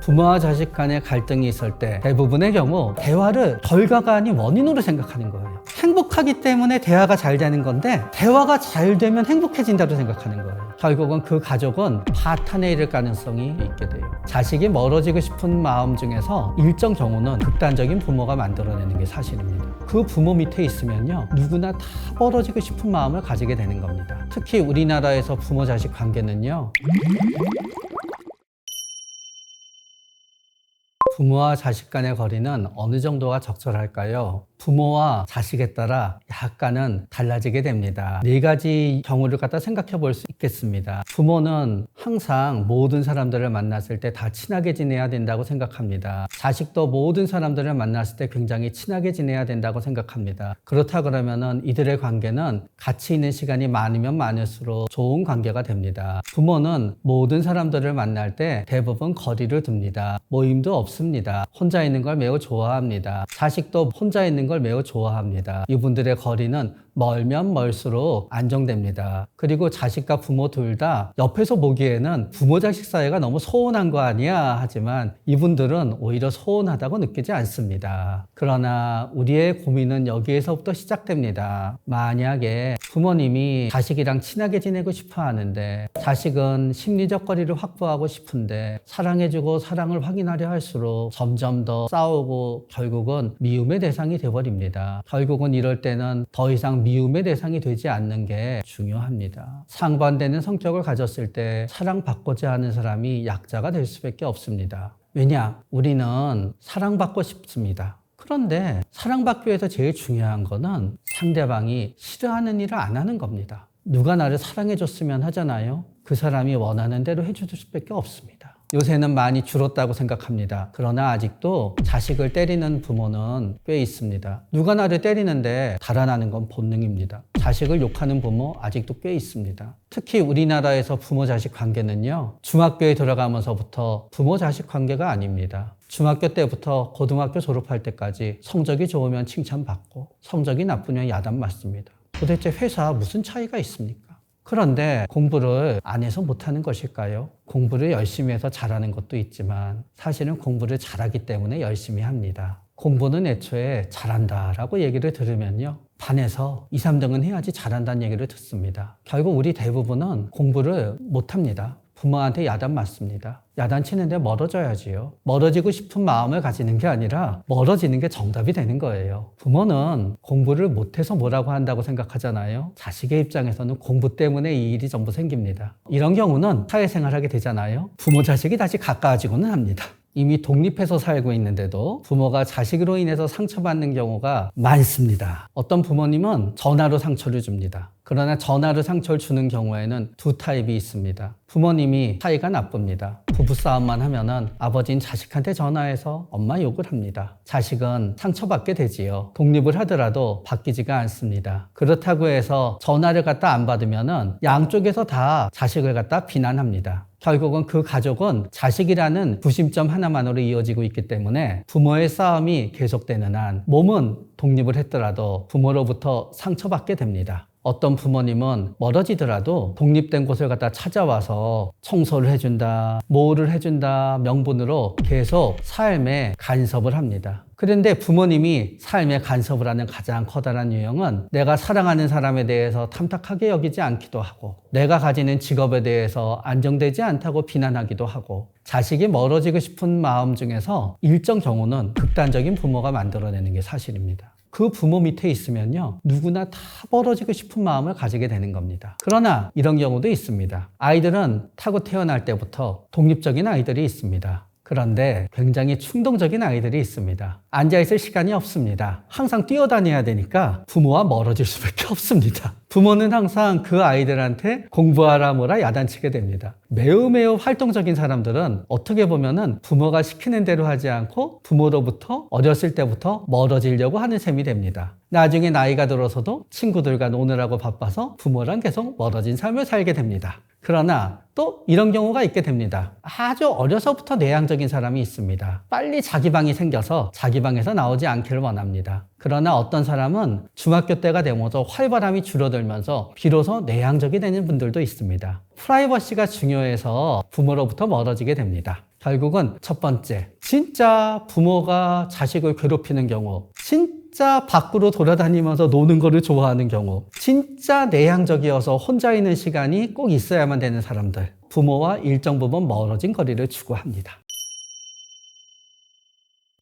부모와 자식 간의 갈등이 있을 때 대부분의 경우 대화를 결과가 아닌 원인으로 생각하는 거예요. 행복하기 때문에 대화가 잘 되는 건데 대화가 잘 되면 행복해진다고 생각하는 거예요. 결국은 그 가족은 파탄에 이를 가능성이 있게 돼요. 자식이 멀어지고 싶은 마음 중에서 일정 경우는 극단적인 부모가 만들어내는 게 사실입니다. 그 부모 밑에 있으면요, 누구나 다 멀어지고 싶은 마음을 가지게 되는 겁니다. 특히 우리나라에서 부모 자식 관계는요, 부모와 자식 간의 거리는 어느 정도가 적절할까요? 부모와 자식에 따라 약간은 달라지게 됩니다. 네 가지 경우를 갖다 생각해 볼 수 있겠습니다. 부모는 항상 모든 사람들을 만났을 때 다 친하게 지내야 된다고 생각합니다. 자식도 모든 사람들을 만났을 때 굉장히 친하게 지내야 된다고 생각합니다. 그렇다 그러면은 이들의 관계는 같이 있는 시간이 많으면 많을수록 좋은 관계가 됩니다. 부모는 모든 사람들을 만날 때 대부분 거리를 둡니다. 모임도 없습니다. 혼자 있는 걸 매우 좋아합니다. 자식도 혼자 있는 걸 매우 좋아합니다. 이분들의 거리는 멀면 멀수록 안정됩니다. 그리고 자식과 부모 둘 다 옆에서 보기에는 부모 자식 사이가 너무 소원한 거 아니야 하지만 이분들은 오히려 소원하다고 느끼지 않습니다. 그러나 우리의 고민은 여기에서부터 시작됩니다. 만약에 부모님이 자식이랑 친하게 지내고 싶어 하는데 자식은 심리적 거리를 확보하고 싶은데 사랑해주고 사랑을 확인하려 할수록 점점 더 싸우고 결국은 미움의 대상이 되어버립니다. 결국은 이럴 때는 더 이상 미움의 대상이 되지 않는 게 중요합니다. 상반되는 성격을 가졌을 때 사랑받고자 하는 사람이 약자가 될 수밖에 없습니다. 왜냐? 우리는 사랑받고 싶습니다. 그런데 사랑받기 위해서 제일 중요한 거는 상대방이 싫어하는 일을 안 하는 겁니다. 누가 나를 사랑해줬으면 하잖아요. 그 사람이 원하는 대로 해줄 수밖에 없습니다. 요새는 많이 줄었다고 생각합니다. 그러나 아직도 자식을 때리는 부모는 꽤 있습니다. 누가 나를 때리는데 달아나는 건 본능입니다. 자식을 욕하는 부모 아직도 꽤 있습니다. 특히 우리나라에서 부모 자식 관계는요, 중학교에 들어가면서부터 부모 자식 관계가 아닙니다. 중학교 때부터 고등학교 졸업할 때까지 성적이 좋으면 칭찬받고 성적이 나쁘면 야단 맞습니다. 도대체 회사 무슨 차이가 있습니까? 그런데 공부를 안 해서 못하는 것일까요? 공부를 열심히 해서 잘하는 것도 있지만 사실은 공부를 잘하기 때문에 열심히 합니다. 공부는 애초에 잘한다라고 얘기를 들으면요, 반에서 2, 3등은 해야지 잘한다는 얘기를 듣습니다. 결국 우리 대부분은 공부를 못합니다. 부모한테 야단 맞습니다. 야단 치는데 멀어져야지요. 멀어지고 싶은 마음을 가지는 게 아니라 멀어지는 게 정답이 되는 거예요. 부모는 공부를 못해서 뭐라고 한다고 생각하잖아요. 자식의 입장에서는 공부 때문에 이 일이 전부 생깁니다. 이런 경우는 사회생활하게 되잖아요. 부모 자식이 다시 가까워지고는 합니다. 이미 독립해서 살고 있는데도 부모가 자식으로 인해서 상처받는 경우가 많습니다. 어떤 부모님은 전화로 상처를 줍니다. 그러나 전화로 상처를 주는 경우에는 두 타입이 있습니다. 부모님이 사이가 나쁩니다. 부부싸움만 하면은 아버지는 자식한테 전화해서 엄마 욕을 합니다. 자식은 상처받게 되지요. 독립을 하더라도 바뀌지가 않습니다. 그렇다고 해서 전화를 갖다 안 받으면은 양쪽에서 다 자식을 갖다 비난합니다. 결국은 그 가족은 자식이라는 구심점 하나만으로 이어지고 있기 때문에 부모의 싸움이 계속되는 한 몸은 독립을 했더라도 부모로부터 상처받게 됩니다. 어떤 부모님은 멀어지더라도 독립된 곳을 갖다 찾아와서 청소를 해준다, 뭐를 해준다 명분으로 계속 삶에 간섭을 합니다. 그런데 부모님이 삶에 간섭을 하는 가장 커다란 유형은 내가 사랑하는 사람에 대해서 탐탁하게 여기지 않기도 하고 내가 가지는 직업에 대해서 안정되지 않다고 비난하기도 하고 자식이 멀어지고 싶은 마음 중에서 일정 경우는 극단적인 부모가 만들어내는 게 사실입니다. 그 부모 밑에 있으면요, 누구나 다 멀어지고 싶은 마음을 가지게 되는 겁니다. 그러나 이런 경우도 있습니다. 아이들은 타고 태어날 때부터 독립적인 아이들이 있습니다. 그런데 굉장히 충동적인 아이들이 있습니다. 앉아있을 시간이 없습니다. 항상 뛰어다녀야 되니까 부모와 멀어질 수밖에 없습니다. 부모는 항상 그 아이들한테 공부하라 뭐라 야단치게 됩니다. 매우 활동적인 사람들은 어떻게 보면은 부모가 시키는 대로 하지 않고 부모로부터 어렸을 때부터 멀어지려고 하는 셈이 됩니다. 나중에 나이가 들어서도 친구들과 노느라고 바빠서 부모랑 계속 멀어진 삶을 살게 됩니다. 그러나 또 이런 경우가 있게 됩니다. 아주 어려서부터 내향적인 사람이 있습니다. 빨리 자기 방이 생겨서 자기 방에서 나오지 않기를 원합니다. 그러나 어떤 사람은 중학교 때가 되면서 활발함이 줄어들면서 비로소 내향적이 되는 분들도 있습니다. 프라이버시가 중요해서 부모로부터 멀어지게 됩니다. 결국은 첫 번째, 진짜 부모가 자식을 괴롭히는 경우, 진짜 밖으로 돌아다니면서 노는 거를 좋아하는 경우, 진짜 내향적이어서 혼자 있는 시간이 꼭 있어야만 되는 사람들, 부모와 일정 부분 멀어진 거리를 추구합니다.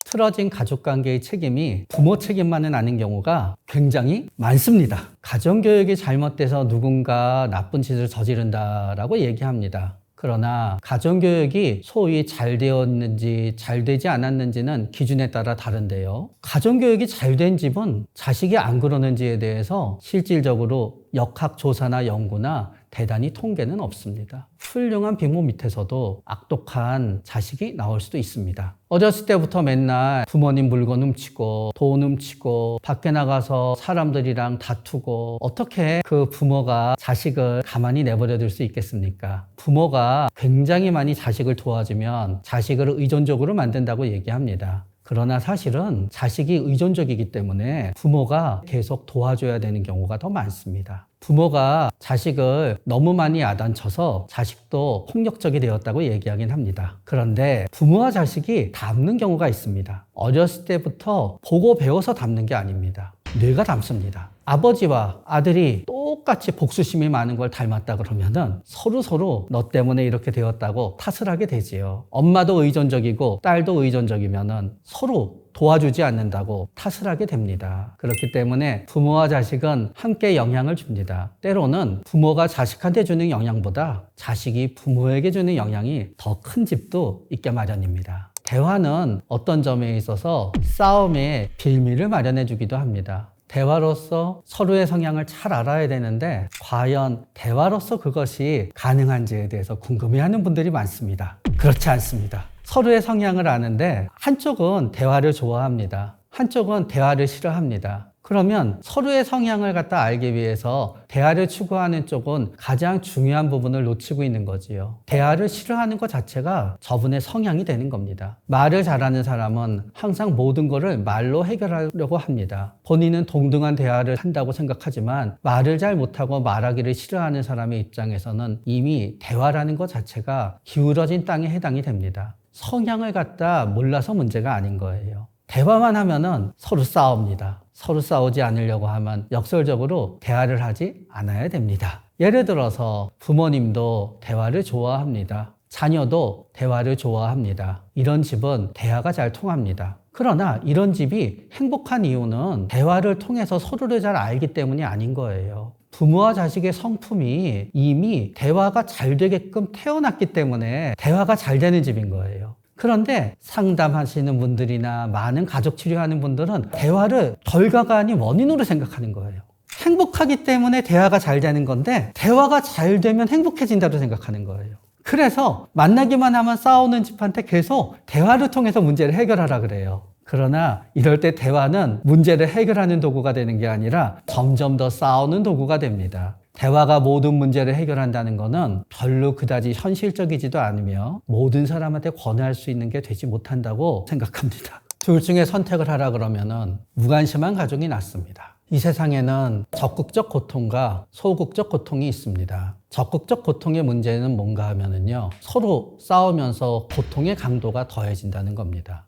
틀어진 가족관계의 책임이 부모 책임만은 아닌 경우가 굉장히 많습니다. 가정교육이 잘못돼서 누군가 나쁜 짓을 저지른다라고 얘기합니다. 그러나 가정교육이 소위 잘 되었는지 잘 되지 않았는지는 기준에 따라 다른데요. 가정교육이 잘 된 집은 자식이 안 그러는지에 대해서 실질적으로 역학조사나 연구나 대단히 통계는 없습니다. 훌륭한 부모 밑에서도 악독한 자식이 나올 수도 있습니다. 어렸을 때부터 맨날 부모님 물건 훔치고 돈 훔치고 밖에 나가서 사람들이랑 다투고 어떻게 그 부모가 자식을 가만히 내버려 둘 수 있겠습니까? 부모가 굉장히 많이 자식을 도와주면 자식을 의존적으로 만든다고 얘기합니다. 그러나 사실은 자식이 의존적이기 때문에 부모가 계속 도와줘야 되는 경우가 더 많습니다. 부모가 자식을 너무 많이 야단쳐서 자식도 폭력적이 되었다고 얘기하긴 합니다. 그런데 부모와 자식이 닮는 경우가 있습니다. 어렸을 때부터 보고 배워서 닮는 게 아닙니다. 뇌가 닮습니다. 아버지와 아들이 똑같이 복수심이 많은 걸 닮았다 그러면은 서로 너 때문에 이렇게 되었다고 탓을 하게 되지요. 엄마도 의존적이고 딸도 의존적이면은 서로 도와주지 않는다고 탓을 하게 됩니다. 그렇기 때문에 부모와 자식은 함께 영향을 줍니다. 때로는 부모가 자식한테 주는 영향보다 자식이 부모에게 주는 영향이 더 큰 집도 있게 마련입니다. 대화는 어떤 점에 있어서 싸움의 빌미를 마련해 주기도 합니다. 대화로서 서로의 성향을 잘 알아야 되는데 과연 대화로서 그것이 가능한지에 대해서 궁금해하는 분들이 많습니다. 그렇지 않습니다. 서로의 성향을 아는데 한쪽은 대화를 좋아합니다. 한쪽은 대화를 싫어합니다. 그러면 서로의 성향을 갖다 알기 위해서 대화를 추구하는 쪽은 가장 중요한 부분을 놓치고 있는 거지요. 대화를 싫어하는 것 자체가 저분의 성향이 되는 겁니다. 말을 잘하는 사람은 항상 모든 것을 말로 해결하려고 합니다. 본인은 동등한 대화를 한다고 생각하지만 말을 잘 못하고 말하기를 싫어하는 사람의 입장에서는 이미 대화라는 것 자체가 기울어진 땅에 해당이 됩니다. 성향을 갖다 몰라서 문제가 아닌 거예요. 대화만 하면은 서로 싸웁니다. 서로 싸우지 않으려고 하면 역설적으로 대화를 하지 않아야 됩니다. 예를 들어서 부모님도 대화를 좋아합니다. 자녀도 대화를 좋아합니다. 이런 집은 대화가 잘 통합니다. 그러나 이런 집이 행복한 이유는 대화를 통해서 서로를 잘 알기 때문이 아닌 거예요. 부모와 자식의 성품이 이미 대화가 잘 되게끔 태어났기 때문에 대화가 잘 되는 집인 거예요. 그런데 상담하시는 분들이나 많은 가족 치료하는 분들은 대화를 결과가 아닌 원인으로 생각하는 거예요. 행복하기 때문에 대화가 잘 되는 건데 대화가 잘 되면 행복해진다고 생각하는 거예요. 그래서 만나기만 하면 싸우는 집한테 계속 대화를 통해서 문제를 해결하라 그래요. 그러나 이럴 때 대화는 문제를 해결하는 도구가 되는 게 아니라 점점 더 싸우는 도구가 됩니다. 대화가 모든 문제를 해결한다는 것은 별로 그다지 현실적이지도 않으며 모든 사람한테 권할 수 있는 게 되지 못한다고 생각합니다. 둘 중에 선택을 하라 그러면은 무관심한 가족이 낫습니다. 이 세상에는 적극적 고통과 소극적 고통이 있습니다. 적극적 고통의 문제는 뭔가 하면은요, 서로 싸우면서 고통의 강도가 더해진다는 겁니다.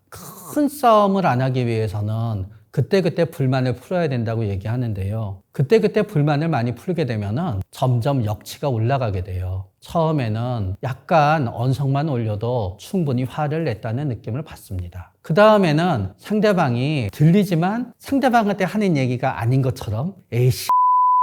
큰 싸움을 안 하기 위해서는 그때그때 불만을 풀어야 된다고 얘기하는데요. 그때그때 불만을 많이 풀게 되면은 점점 역치가 올라가게 돼요. 처음에는 약간 언성만 올려도 충분히 화를 냈다는 느낌을 받습니다. 그 다음에는 상대방이 들리지만 상대방한테 하는 얘기가 아닌 것처럼 에이씨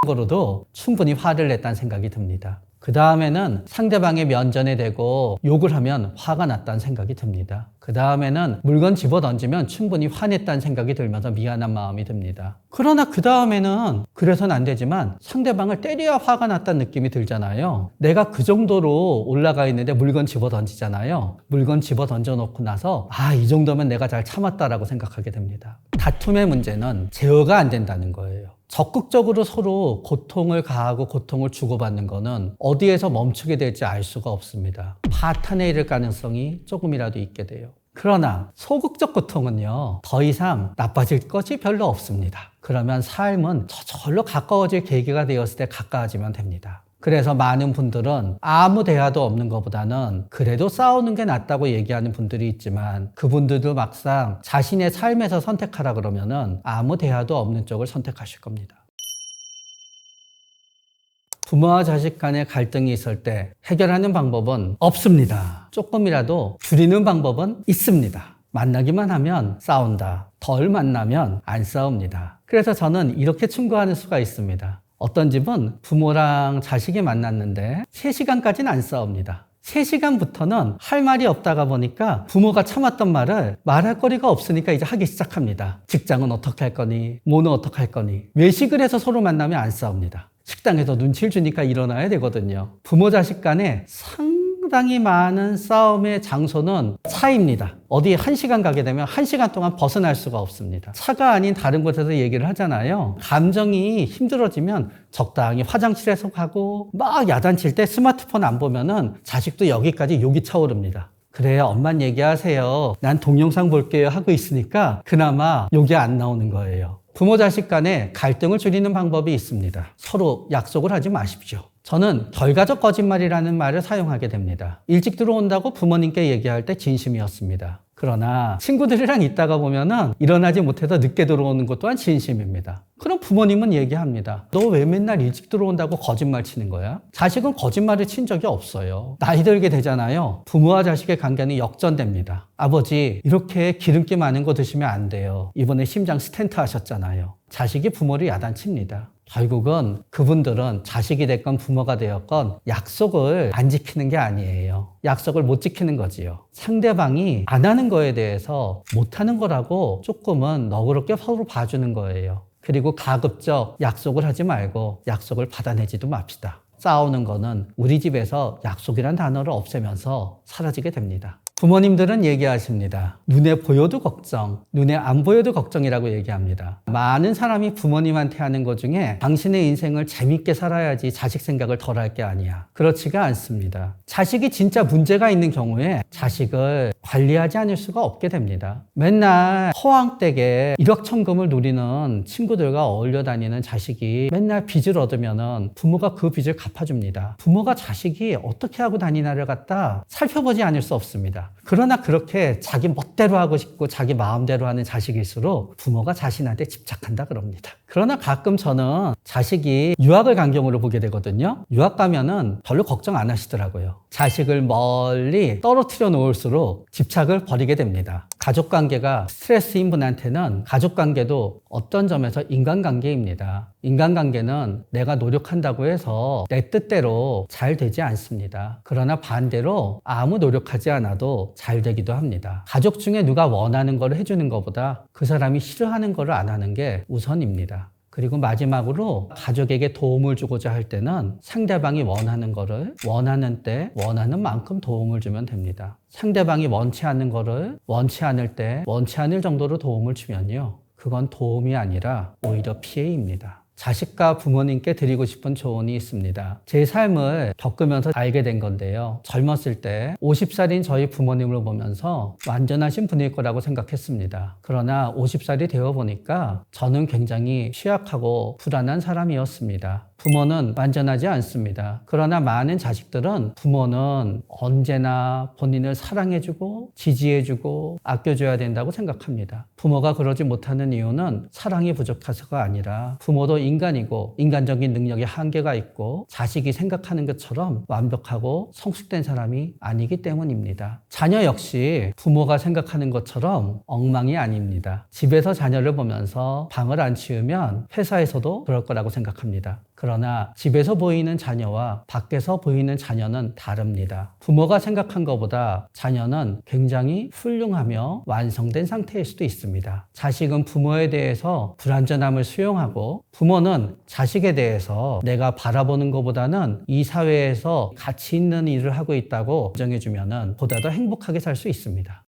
거로도 충분히 화를 냈다는 생각이 듭니다. 그 다음에는 상대방의 면전에 대고 욕을 하면 화가 났다는 생각이 듭니다. 그 다음에는 물건 집어 던지면 충분히 화냈다는 생각이 들면서 미안한 마음이 듭니다. 그러나 그 다음에는 그래서는 안 되지만 상대방을 때려야 화가 났다는 느낌이 들잖아요. 내가 그 정도로 올라가 있는데 물건 집어 던지잖아요. 물건 집어 던져놓고 나서 이 정도면 내가 잘 참았다라고 생각하게 됩니다. 다툼의 문제는 제어가 안 된다는 거예요. 적극적으로 서로 고통을 가하고 고통을 주고받는 거는 어디에서 멈추게 될지 알 수가 없습니다. 파탄에 이를 가능성이 조금이라도 있게 돼요. 그러나 소극적 고통은요, 더 이상 나빠질 것이 별로 없습니다. 그러면 삶은 저절로 가까워질 계기가 되었을 때 가까워지면 됩니다. 그래서 많은 분들은 아무 대화도 없는 것보다는 그래도 싸우는 게 낫다고 얘기하는 분들이 있지만 그분들도 막상 자신의 삶에서 선택하라 그러면은 아무 대화도 없는 쪽을 선택하실 겁니다. 부모와 자식 간의 갈등이 있을 때 해결하는 방법은 없습니다. 조금이라도 줄이는 방법은 있습니다. 만나기만 하면 싸운다. 덜 만나면 안 싸웁니다. 그래서 저는 이렇게 충고하는 수가 있습니다. 어떤 집은 부모랑 자식이 만났는데 3시간까지는 안 싸웁니다. 3시간부터는 할 말이 없다가 보니까 부모가 참았던 말을 말할 거리가 없으니까 이제 하기 시작합니다. 직장은 어떻게 할 거니? 뭐는 어떻게 할 거니? 외식을 해서 서로 만나면 안 싸웁니다. 식당에서 눈치를 주니까 일어나야 되거든요. 부모 자식 간에 상당히 많은 싸움의 장소는 차입니다. 어디에 1시간 가게 되면 1시간 동안 벗어날 수가 없습니다. 차가 아닌 다른 곳에서 얘기를 하잖아요. 감정이 힘들어지면 적당히 화장실에서 가고 막 야단칠 때 스마트폰 안 보면은 자식도 여기까지 욕이 차오릅니다. 그래요, 엄만 얘기하세요. 난 동영상 볼게요 하고 있으니까 그나마 욕이 안 나오는 거예요. 부모 자식 간에 갈등을 줄이는 방법이 있습니다. 서로 약속을 하지 마십시오. 저는 결과적 거짓말이라는 말을 사용하게 됩니다. 일찍 들어온다고 부모님께 얘기할 때 진심이었습니다. 그러나 친구들이랑 있다가 보면은 일어나지 못해서 늦게 들어오는 것 또한 진심입니다. 그럼 부모님은 얘기합니다. 너 왜 맨날 일찍 들어온다고 거짓말 치는 거야? 자식은 거짓말을 친 적이 없어요. 나이 들게 되잖아요. 부모와 자식의 관계는 역전됩니다. 아버지, 이렇게 기름기 많은 거 드시면 안 돼요. 이번에 심장 스텐트 하셨잖아요. 자식이 부모를 야단칩니다. 결국은 그분들은 자식이 됐건 부모가 되었건 약속을 안 지키는 게 아니에요. 약속을 못 지키는 거지요. 상대방이 안 하는 거에 대해서 못 하는 거라고 조금은 너그럽게 서로 봐주는 거예요. 그리고 가급적 약속을 하지 말고 약속을 받아내지도 맙시다. 싸우는 거는 우리 집에서 약속이란 단어를 없애면서 사라지게 됩니다. 부모님들은 얘기하십니다. 눈에 보여도 걱정, 눈에 안 보여도 걱정이라고 얘기합니다. 많은 사람이 부모님한테 하는 것 중에 당신의 인생을 재밌게 살아야지 자식 생각을 덜 할 게 아니야. 그렇지가 않습니다. 자식이 진짜 문제가 있는 경우에 자식을 관리하지 않을 수가 없게 됩니다. 맨날 허황되게 일확천금을 누리는 친구들과 어울려 다니는 자식이 맨날 빚을 얻으면은 부모가 그 빚을 갚아줍니다. 부모가 자식이 어떻게 하고 다니나를 갖다 살펴보지 않을 수 없습니다. 그러나 그렇게 자기 멋대로 하고 싶고 자기 마음대로 하는 자식일수록 부모가 자신한테 집착한다 그럽니다. 그러나 가끔 저는 자식이 유학을 간 경우를 보게 되거든요. 유학 가면은 별로 걱정 안 하시더라고요. 자식을 멀리 떨어뜨려 놓을수록 집착을 버리게 됩니다. 가족관계가 스트레스인 분한테는 가족관계도 어떤 점에서 인간관계입니다. 인간관계는 내가 노력한다고 해서 내 뜻대로 잘 되지 않습니다. 그러나 반대로 아무 노력하지 않아도 잘 되기도 합니다. 가족 중에 누가 원하는 걸 해주는 것보다 그 사람이 싫어하는 걸 안 하는 게 우선입니다. 그리고 마지막으로 가족에게 도움을 주고자 할 때는 상대방이 원하는 거를 원하는 때 원하는 만큼 도움을 주면 됩니다. 상대방이 원치 않는 거를 원치 않을 때 원치 않을 정도로 도움을 주면요, 그건 도움이 아니라 오히려 피해입니다. 자식과 부모님께 드리고 싶은 조언이 있습니다. 제 삶을 겪으면서 알게 된 건데요. 젊었을 때 50살인 저희 부모님을 보면서 완전하신 분일 거라고 생각했습니다. 그러나 50살이 되어 보니까 저는 굉장히 취약하고 불안한 사람이었습니다. 부모는 완전하지 않습니다. 그러나 많은 자식들은 부모는 언제나 본인을 사랑해주고 지지해주고 아껴줘야 된다고 생각합니다. 부모가 그러지 못하는 이유는 사랑이 부족해서가 아니라 부모도 인간이고 인간적인 능력에 한계가 있고 자식이 생각하는 것처럼 완벽하고 성숙된 사람이 아니기 때문입니다. 자녀 역시 부모가 생각하는 것처럼 엉망이 아닙니다. 집에서 자녀를 보면서 방을 안 치우면 회사에서도 그럴 거라고 생각합니다. 그러나 집에서 보이는 자녀와 밖에서 보이는 자녀는 다릅니다. 부모가 생각한 것보다 자녀는 굉장히 훌륭하며 완성된 상태일 수도 있습니다. 자식은 부모에 대해서 불완전함을 수용하고 부모는 자식에 대해서 내가 바라보는 것보다는 이 사회에서 가치 있는 일을 하고 있다고 인정해주면 보다 더 행복하게 살 수 있습니다.